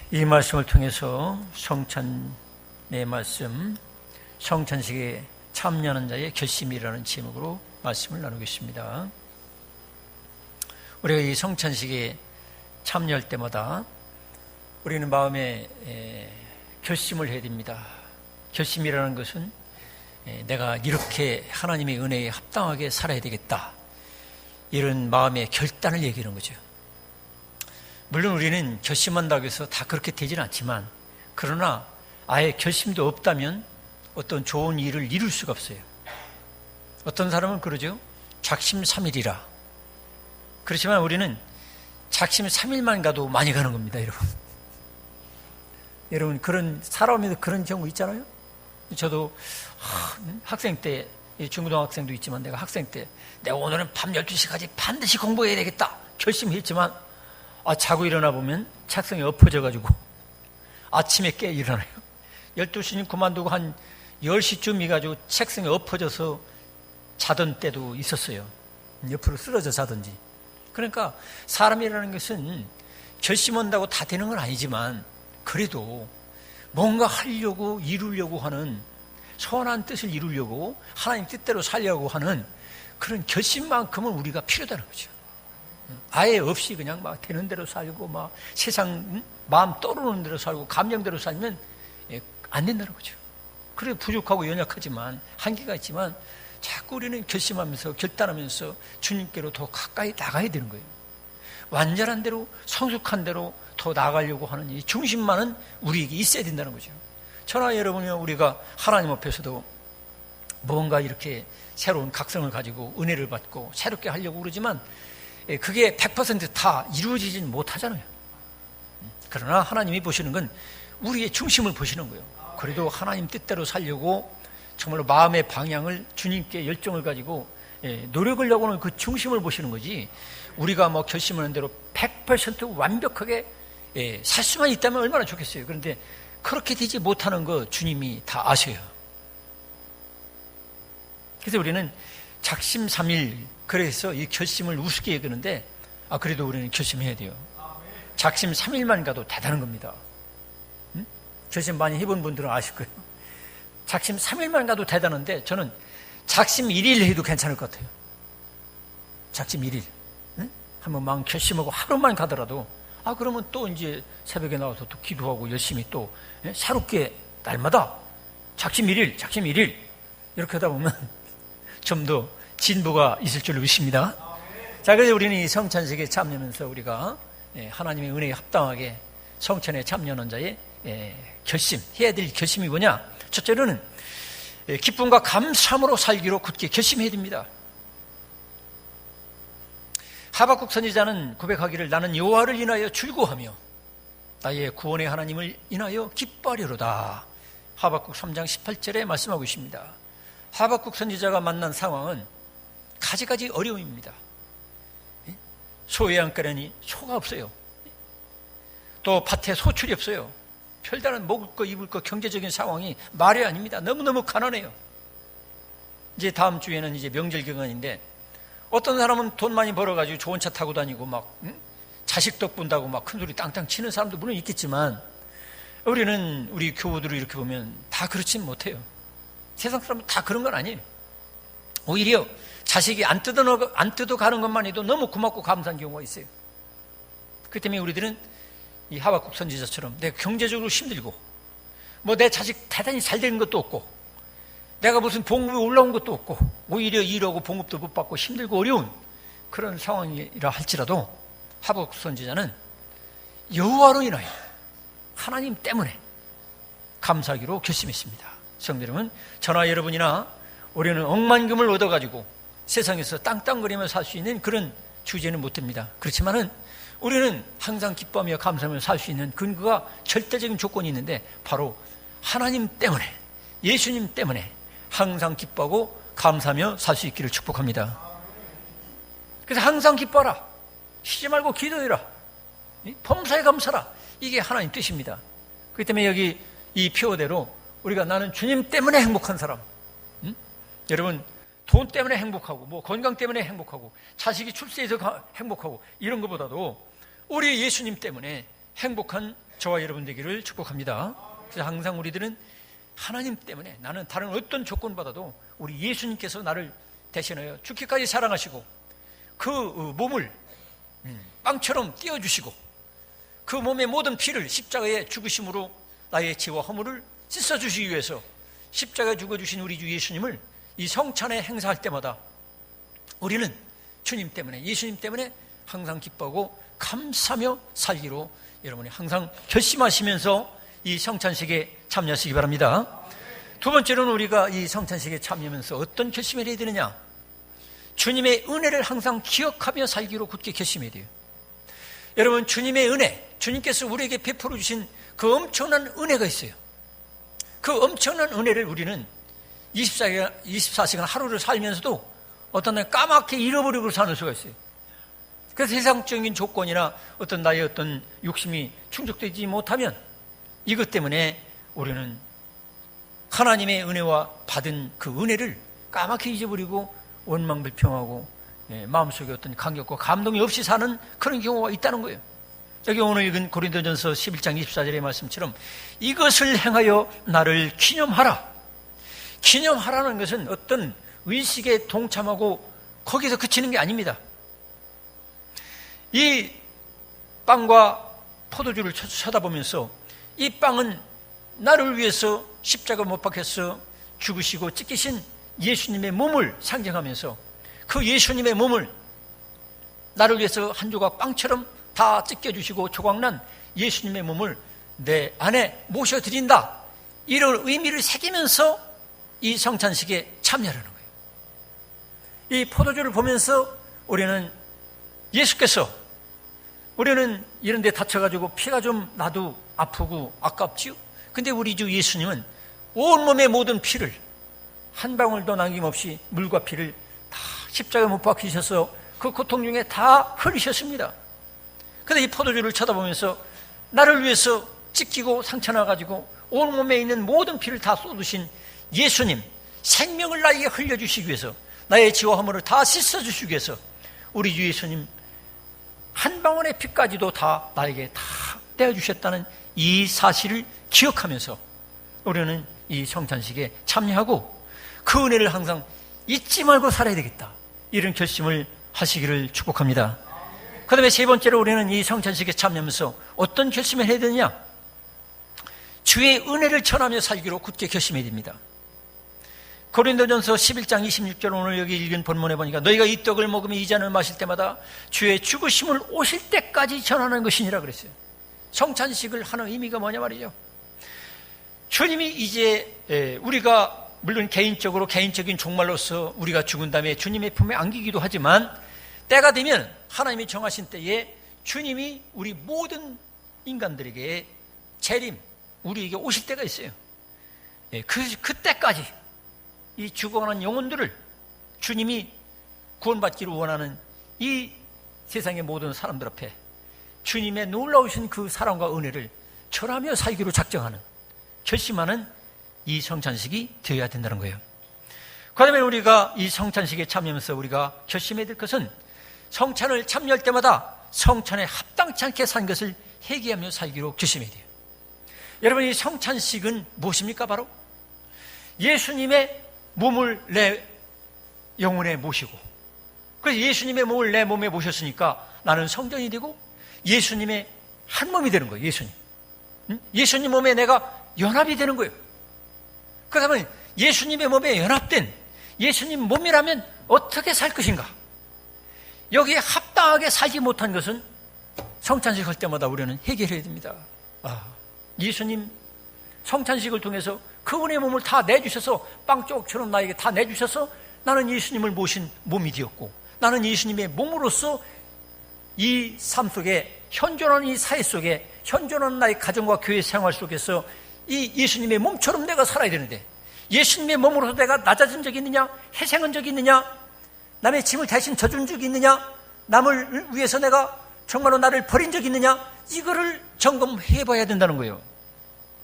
이 말씀을 통해서 성찬의 말씀, 성찬식에 참여하는 자의 결심이라는 제목으로 말씀을 나누겠습니다. 우리가 이 성찬식에 참여할 때마다 우리는 마음에 결심을 해야 됩니다. 결심이라는 것은 내가 이렇게 하나님의 은혜에 합당하게 살아야 되겠다, 이런 마음의 결단을 얘기하는 거죠. 물론 우리는 결심한다고 해서 다 그렇게 되지는 않지만, 그러나 아예 결심도 없다면 어떤 좋은 일을 이룰 수가 없어요. 어떤 사람은 그러죠. 작심삼일이라. 그렇지만 우리는 작심삼일만 가도 많이 가는 겁니다, 여러분. 여러분, 그런 사람에도 그런 경우 있잖아요. 저도 학생 때, 중고등학생도 있지만 내가 학생 때 내가 오늘은 밤 12시까지 반드시 공부해야 되겠다 결심했지만, 자고 일어나 보면 책상에 엎어져가지고 아침에 깨 일어나요. 12시는 그만두고 한 10시쯤 해가지고 책상에 엎어져서 자던 때도 있었어요. 옆으로 쓰러져 자든지. 그러니까 사람이라는 것은 결심한다고 다 되는 건 아니지만, 그래도 뭔가 하려고 이루려고 하는, 선한 뜻을 이루려고 하나님 뜻대로 살려고 하는 그런 결심만큼은 우리가 필요하다는 거죠. 아예 없이 그냥 막 되는 대로 살고 막 세상 마음 떠오르는 대로 살고 감정대로 살면 안 된다는 거죠. 그래 부족하고 연약하지만, 한계가 있지만 자꾸 우리는 결심하면서 결단하면서 주님께로 더 가까이 나가야 되는 거예요. 완전한 대로, 성숙한 대로 더 나아가려고 하는 이 중심만은 우리에게 있어야 된다는 거죠. 저나 여러분이 우리가 하나님 앞에서도 뭔가 이렇게 새로운 각성을 가지고 은혜를 받고 새롭게 하려고 그러지만 그게 100% 다 이루어지진 못하잖아요. 그러나 하나님이 보시는 건 우리의 중심을 보시는 거예요. 그래도 하나님 뜻대로 살려고 정말로 마음의 방향을, 주님께 열정을 가지고 노력을 하는 그 중심을 보시는 거지, 우리가 뭐 결심하는 대로 100% 완벽하게 살 수만 있다면 얼마나 좋겠어요. 그런데 그렇게 되지 못하는 거 주님이 다 아셔요. 그래서 우리는 작심삼일, 그래서 이 결심을 우습게 여기는데, 그래도 우리는 결심해야 돼요. 작심삼일만 가도 대단한 겁니다. 결심 많이 해본 분들은 아실 거예요. 작심삼일만 가도 대단한데, 저는 작심일일 해도 괜찮을 것 같아요. 작심일일. 한번 마음 결심하고 하루만 가더라도, 그러면 또 이제 새벽에 나와서 또 기도하고 열심히 또 새롭게 날마다 작심일일 이렇게 하다 보면 좀 더 진보가 있을 줄로 믿습니다. 자, 그래서 우리는 이 성찬식에 참여하면서 우리가 하나님의 은혜에 합당하게 성찬에 참여하는 자의 결심, 해야 될 결심이 뭐냐? 첫째로는 기쁨과 감사함으로 살기로 굳게 결심해야 됩니다. 하박국 선지자는 고백하기를, 나는 여호와를 인하여 즐거워하며 나의 구원의 하나님을 인하여 기뻐하리로다. 하박국 3장 18절에 말씀하고 있습니다. 하박국 선지자가 만난 상황은 가지가지 어려움입니다. 소의 양가려니 소가 없어요. 또 밭에 소출이 없어요. 별다른 먹을 거 입을 거 경제적인 상황이 말이 아닙니다. 너무너무 가난해요. 이제 다음 주에는 이제 명절 기간인데, 어떤 사람은 돈 많이 벌어가지고 좋은 차 타고 다니고 막 자식 덕 본다고 막 큰소리 땅땅 치는 사람도 물론 있겠지만, 우리 교우들을 이렇게 보면 다 그렇진 못해요. 세상 사람은 다 그런 건 아니에요. 오히려 자식이 안 뜯어가는 것만 해도 너무 고맙고 감사한 경우가 있어요. 그렇기 때문에 우리들은 이 하박국 선지자처럼 내가 경제적으로 힘들고, 내 자식 대단히 잘 되는 것도 없고, 내가 무슨 봉급이 올라온 것도 없고, 오히려 일하고 봉급도 못 받고 힘들고 어려운 그런 상황이라 할지라도, 하박국 선지자는 여호와로 인하여, 하나님 때문에 감사하기로 결심했습니다. 성도 여러분, 저나 여러분이나 우리는 억만금을 얻어가지고 세상에서 땅땅거리며 살 수 있는 그런 주제는 못 됩니다. 그렇지만은 우리는 항상 기뻐하며 감사하며 살 수 있는 근거가, 절대적인 조건이 있는데, 바로 하나님 때문에, 예수님 때문에 항상 기뻐하고 감사하며 살 수 있기를 축복합니다. 그래서 항상 기뻐하라, 쉬지 말고 기도해라, 범사에 감사라, 이게 하나님 뜻입니다. 그렇기 때문에 여기 이 표어대로 우리가 나는 주님 때문에 행복한 사람, 여러분 돈 때문에 행복하고 건강 때문에 행복하고 자식이 출세해서 행복하고 이런 것보다도 우리 예수님 때문에 행복한 저와 여러분 되기를 축복합니다. 그래서 항상 우리들은 하나님 때문에, 나는 다른 어떤 조건보다도 우리 예수님께서 나를 대신하여 죽기까지 사랑하시고 그 몸을 빵처럼 띄워주시고 그 몸의 모든 피를 십자가에 죽으심으로 나의 죄와 허물을 씻어주시기 위해서 십자가에 죽어주신 우리 주 예수님을 이 성찬에 행사할 때마다 우리는 주님 때문에, 예수님 때문에 항상 기뻐하고 감사하며 살기로 여러분이 항상 결심하시면서 이 성찬식에 참여하시기 바랍니다. 두 번째로는 우리가 이 성찬식에 참여하면서 어떤 결심을 해야 되느냐? 주님의 은혜를 항상 기억하며 살기로 굳게 결심해야 돼요. 여러분, 주님의 은혜, 주님께서 우리에게 베풀어 주신 그 엄청난 은혜가 있어요. 그 엄청난 은혜를 우리는 24시간 하루를 살면서도 어떤 날 까맣게 잃어버리고 사는 수가 있어요. 그래서 세상적인 조건이나 어떤 나의 어떤 욕심이 충족되지 못하면 이것 때문에 우리는 하나님의 은혜와 받은 그 은혜를 까맣게 잊어버리고 원망불평하고 마음속에 어떤 감격과 감동이 없이 사는 그런 경우가 있다는 거예요. 여기 오늘 읽은 고린도전서 11장 24절의 말씀처럼 이것을 행하여 나를 기념하라. 기념하라는 것은 어떤 의식에 동참하고 거기서 그치는 게 아닙니다. 이 빵과 포도주를 쳐다보면서 이 빵은 나를 위해서 십자가 못 박혀서 죽으시고 찢기신 예수님의 몸을 상징하면서 그 예수님의 몸을 나를 위해서 한 조각 빵처럼 다 찢겨주시고 조각난 예수님의 몸을 내 안에 모셔드린다, 이런 의미를 새기면서 이 성찬식에 참여하는 거예요. 이 포도주를 보면서 우리는 예수께서, 우리는 이런 데 다쳐가지고 피가 좀 나도 아프고 아깝지요. 근데 우리 주 예수님은 온몸의 모든 피를 한 방울도 남김없이 물과 피를 다 십자가에 못 박히셔서 그 고통 중에 다 흘리셨습니다. 근데 이 포도주를 쳐다보면서 나를 위해서 찢기고 상처나가지고 온몸에 있는 모든 피를 다 쏟으신 예수님, 생명을 나에게 흘려주시기 위해서, 나의 죄와 허물을 다 씻어주시기 위해서 우리 주 예수님 한 방울의 피까지도 다 나에게 다 떼어주셨다는 이 사실을 기억하면서 우리는 이 성찬식에 참여하고 그 은혜를 항상 잊지 말고 살아야 되겠다, 이런 결심을 하시기를 축복합니다. 그 다음에 세 번째로 우리는 이 성찬식에 참여하면서 어떤 결심을 해야 되느냐? 주의 은혜를 전하며 살기로 굳게 결심해야 됩니다. 고린도전서 11장 26절, 오늘 여기 읽은 본문에 보니까 너희가 이 떡을 먹으며 이 잔을 마실 때마다 주의 죽으심을 오실 때까지 전하는 것이니라 그랬어요. 성찬식을 하는 의미가 뭐냐 말이죠. 주님이 이제 우리가 물론 개인적인 종말로서 우리가 죽은 다음에 주님의 품에 안기기도 하지만 때가 되면 하나님이 정하신 때에 주님이 우리 모든 인간들에게 재림, 우리에게 오실 때가 있어요. 그때까지 이 죽어가는 영혼들을 주님이 구원받기를 원하는 이 세상의 모든 사람들 앞에 주님의 놀라우신 그 사랑과 은혜를 절하며 살기로 작정하는, 결심하는 이 성찬식이 되어야 된다는 거예요. 그 다음에 우리가 이 성찬식에 참여하면서 우리가 결심해야 될 것은 성찬을 참여할 때마다 성찬에 합당치 않게 산 것을 회개하며 살기로 결심해야 돼요. 여러분, 이 성찬식은 무엇입니까? 바로 예수님의 몸을 내 영혼에 모시고, 그래서 예수님의 몸을 내 몸에 모셨으니까 나는 성전이 되고 예수님의 한 몸이 되는 거예요. 예수님 몸에 내가 연합이 되는 거예요. 그러면 예수님의 몸에 연합된 예수님 몸이라면 어떻게 살 것인가? 여기에 합당하게 살지 못한 것은 성찬식 할 때마다 우리는 해결해야 됩니다. 예수님 성찬식을 통해서 그분의 몸을 다 내주셔서 빵조각처럼 나에게 다 내주셔서 나는 예수님을 모신 몸이 되었고, 나는 예수님의 몸으로서 이 삶 속에 현존하는 이 사회 속에 현존하는 나의 가정과 교회 생활 속에서 이 예수님의 몸처럼 내가 살아야 되는데, 예수님의 몸으로서 내가 낮아진 적이 있느냐, 희생한 적이 있느냐, 남의 짐을 대신 져준 적이 있느냐, 남을 위해서 내가 정말로 나를 버린 적이 있느냐, 이거를 점검해 봐야 된다는 거예요.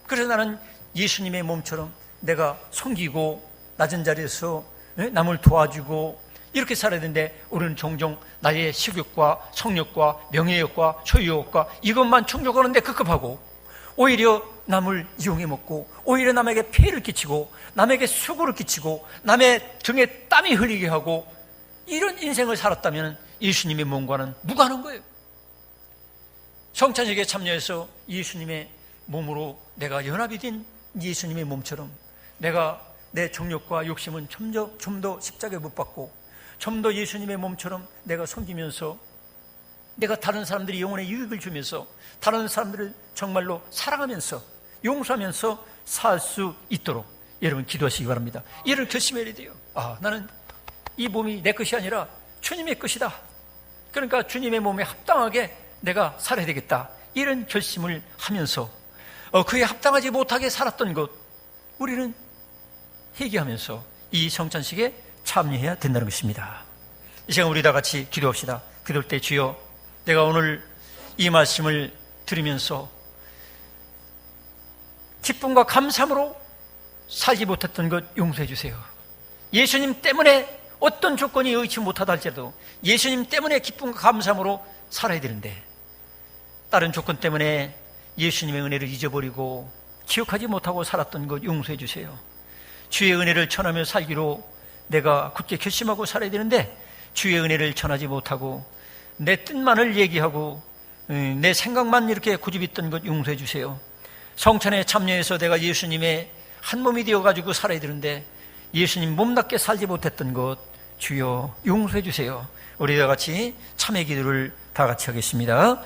그래서 나는 예수님의 몸처럼 내가 섬기고 낮은 자리에서 남을 도와주고 이렇게 살아야 되는데, 우리는 종종 나의 식욕과 성욕과 명예욕과 소유욕과 이것만 충족하는데 급급하고 오히려 남을 이용해 먹고, 오히려 남에게 폐해를 끼치고, 남에게 수고를 끼치고, 남의 등에 땀이 흘리게 하고, 이런 인생을 살았다면 예수님의 몸과는 무관한 거예요. 성찬식에 참여해서 예수님의 몸으로 내가 연합이 된 예수님의 몸처럼 내가 내 정욕과 욕심은 좀 더 십자가에 못 박고 좀 더 예수님의 몸처럼 내가 섬기면서 내가 다른 사람들이 영혼에 유익을 주면서 다른 사람들을 정말로 사랑하면서 용서하면서 살 수 있도록 여러분 기도하시기 바랍니다. 이를 결심해야 돼요. 나는 이 몸이 내 것이 아니라 주님의 것이다. 그러니까 주님의 몸에 합당하게 내가 살아야 되겠다. 이런 결심을 하면서 그에 합당하지 못하게 살았던 것 우리는 회개하면서 이 성찬식에 참여해야 된다는 것입니다. 이 시간 우리 다 같이 기도합시다. 기도할 때 주여, 내가 오늘 이 말씀을 들으면서 기쁨과 감사함으로 살지 못했던 것 용서해 주세요. 예수님 때문에 어떤 조건이 의치 못하다 할지라도 예수님 때문에 기쁨과 감사함으로 살아야 되는데 다른 조건 때문에 예수님의 은혜를 잊어버리고 기억하지 못하고 살았던 것 용서해 주세요. 주의 은혜를 전하며 살기로 내가 굳게 결심하고 살아야 되는데 주의 은혜를 전하지 못하고 내 뜻만을 얘기하고 내 생각만 이렇게 고집했던 것 용서해 주세요. 성찬에 참여해서 내가 예수님의 한 몸이 되어가지고 살아야 되는데 예수님 몸답게 살지 못했던 것 주여 용서해 주세요. 우리 다 같이 참회 기도를 다 같이 하겠습니다.